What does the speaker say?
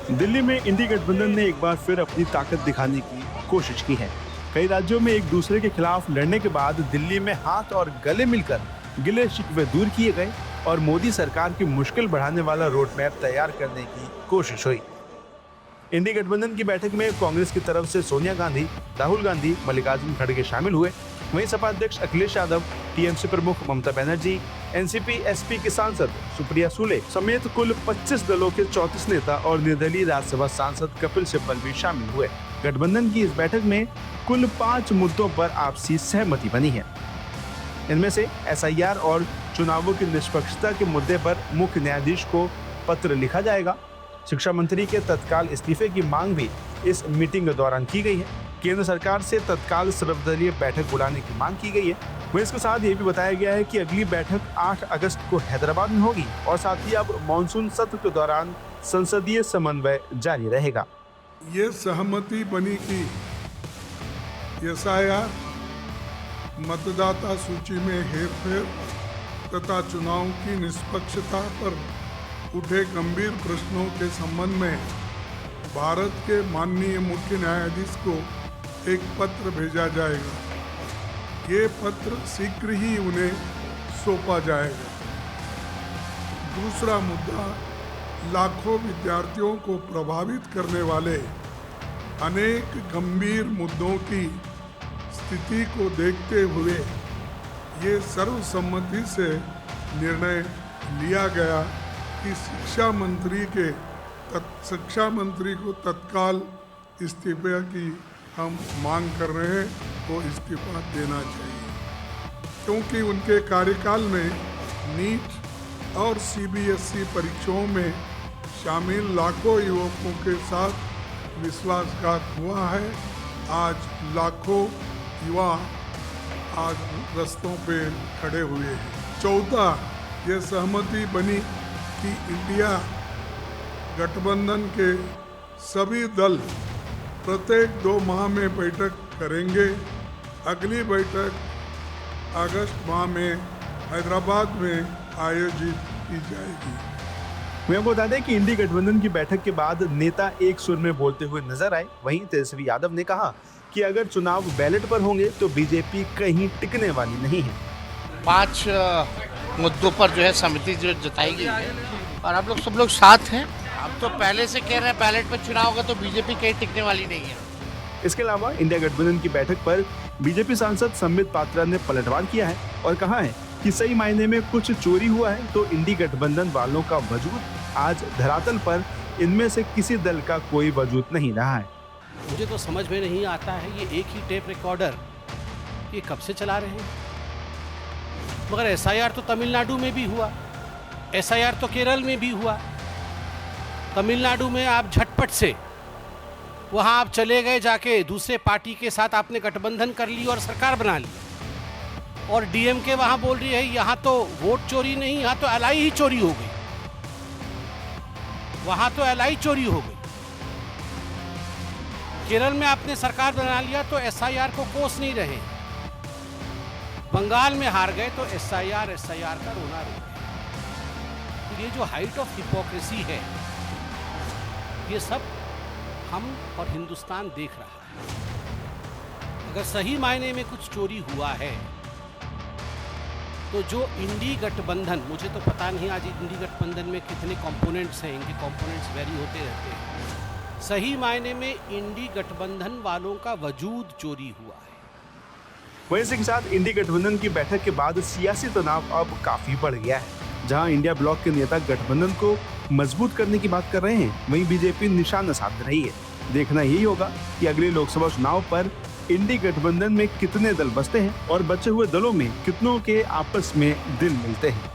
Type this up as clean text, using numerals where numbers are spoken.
दिल्ली में इंडी गठबंधन ने एक बार फिर अपनी ताकत दिखाने की कोशिश की है। कई राज्यों में एक दूसरे के खिलाफ लड़ने के बाद दिल्ली में हाथ और गले मिलकर गिले शिकवे दूर किए गए और मोदी सरकार की मुश्किल बढ़ाने वाला रोड मैप तैयार करने की कोशिश हुई। इंडी गठबंधन की बैठक में कांग्रेस की तरफ से सोनिया गांधी, राहुल गांधी, मल्लिकार्जुन खड़गे शामिल हुए। वहीं सपा अध्यक्ष अखिलेश यादव, टीएमसी प्रमुख ममता बनर्जी, एनसीपी एसपी की सांसद सुप्रिया सुले समेत कुल 25 दलों के 34 नेता और निर्दलीय राज्यसभा सांसद कपिल सिब्बल भी शामिल हुए। गठबंधन की इस बैठक में कुल 5 मुद्दों पर आपसी सहमति बनी है। इनमें से एसआईआर और चुनावों की निष्पक्षता के मुद्दे पर मुख्य न्यायाधीश को पत्र लिखा जाएगा। शिक्षा मंत्री के तत्काल इस्तीफे की मांग भी इस मीटिंग के दौरान की गई है। केंद्र सरकार से तत्काल सर्वदलीय बैठक बुलाने की मांग की गई है। वहीं इसके साथ ये भी बताया गया है कि अगली बैठक 8 अगस्त को हैदराबाद में होगी और साथ ही अब मानसून सत्र के दौरान संसदीय समन्वय जारी रहेगा। ये सहमति बनी कि एसआईआर, मतदाता सूची में हेरफेर तथा चुनाव की निष्पक्षता पर उठे गंभीर प्रश्नों के संबंध में भारत के माननीय मुख्य न्यायाधीश को एक पत्र भेजा जाएगा। ये पत्र शीघ्र ही उन्हें सौंपा जाएगा। दूसरा मुद्दा, लाखों विद्यार्थियों को प्रभावित करने वाले अनेक गंभीर मुद्दों की स्थिति को देखते हुए ये सर्वसम्मति से निर्णय लिया गया कि शिक्षा मंत्री को तत्काल इस्तीफे की हम मांग कर रहे हैं, वो इस्तीफा देना चाहिए, क्योंकि उनके कार्यकाल में नीट और सीबीएसई परीक्षाओं में शामिल लाखों युवकों के साथ विश्वासघात हुआ है। आज लाखों युवा आज रस्तों पे खड़े हुए हैं। चौथा, ये सहमति बनी कि इंडिया गठबंधन के सभी दल प्रत्येक 2 माह में बैठक करेंगे। अगली बैठक अगस्त माह में हैदराबाद में आयोजित की जाएगी। मैं आपको बता दें कि इंडी गठबंधन की बैठक के बाद नेता एक सुर में बोलते हुए नजर आए। वहीं तेजस्वी यादव ने कहा कि अगर चुनाव बैलेट पर होंगे तो बीजेपी कहीं टिकने वाली नहीं है। 5 मुद्दों पर जो है समिति जो जताई गई है और आप लोग सब लोग साथ हैं। अब तो पहले से कह रहे हैं बैलेट पर चुनाव होगा तो बीजेपी कहीं टिकने वाली नहीं है। इसके अलावा इंडिया गठबंधन की बैठक पर बीजेपी सांसद संबित पात्रा ने पलटवार किया है और कहा है कि सही मायने में कुछ चोरी हुआ है तो इंडी गठबंधन वालों का वजूद आज धरातल पर इनमें से किसी दल का कोई वजूद नहीं रहा है। मुझे तो समझ में नहीं आता है, ये एक ही टेप रिकॉर्डर ये कब से चला रहे हैं। मगर एसआईआर तो तमिलनाडु में भी हुआ, एसआईआर तो केरल में भी हुआ। तमिलनाडु में आप झटपट से वहां आप चले गए, जाके दूसरे पार्टी के साथ आपने गठबंधन कर ली और सरकार बना ली। और डीएमके वहां बोल रही है यहाँ तो वोट चोरी नहीं, यहाँ तो एलआई ही चोरी हो गई, वहां तो एलआई चोरी हो गई। केरल में आपने सरकार बना लिया तो एसआईआर को कोस नहीं रहे। बंगाल में हार गए तो एसआईआर का रोना रो गए। ये जो हाइट ऑफ हिपोक्रेसी है, ये सब हम और हिंदुस्तान देख रहा है। अगर सही मायने में कुछ चोरी हुआ है तो जो इंडी गठबंधन, मुझे तो पता नहीं आज इंडी गठबंधन में कितने कंपोनेंट्स हैं, इनके कंपोनेंट्स वेरी होते रहते हैं। सही मायने में इंडी गठबंधन वालों का वजूद चोरी हुआ है। वहीं इसके साथ इंडी गठबंधन की बैठक के बाद सियासी तनाव अब काफी बढ़ गया है। जहां इंडिया ब्लॉक के नेता गठबंधन को मजबूत करने की बात कर रहे हैं, वहीं बीजेपी निशाना साध रही है। देखना यही होगा कि अगले लोकसभा चुनाव पर इंडी गठबंधन में कितने दल बसते हैं और बचे हुए दलों में कितनों के आपस में दिल मिलते हैं।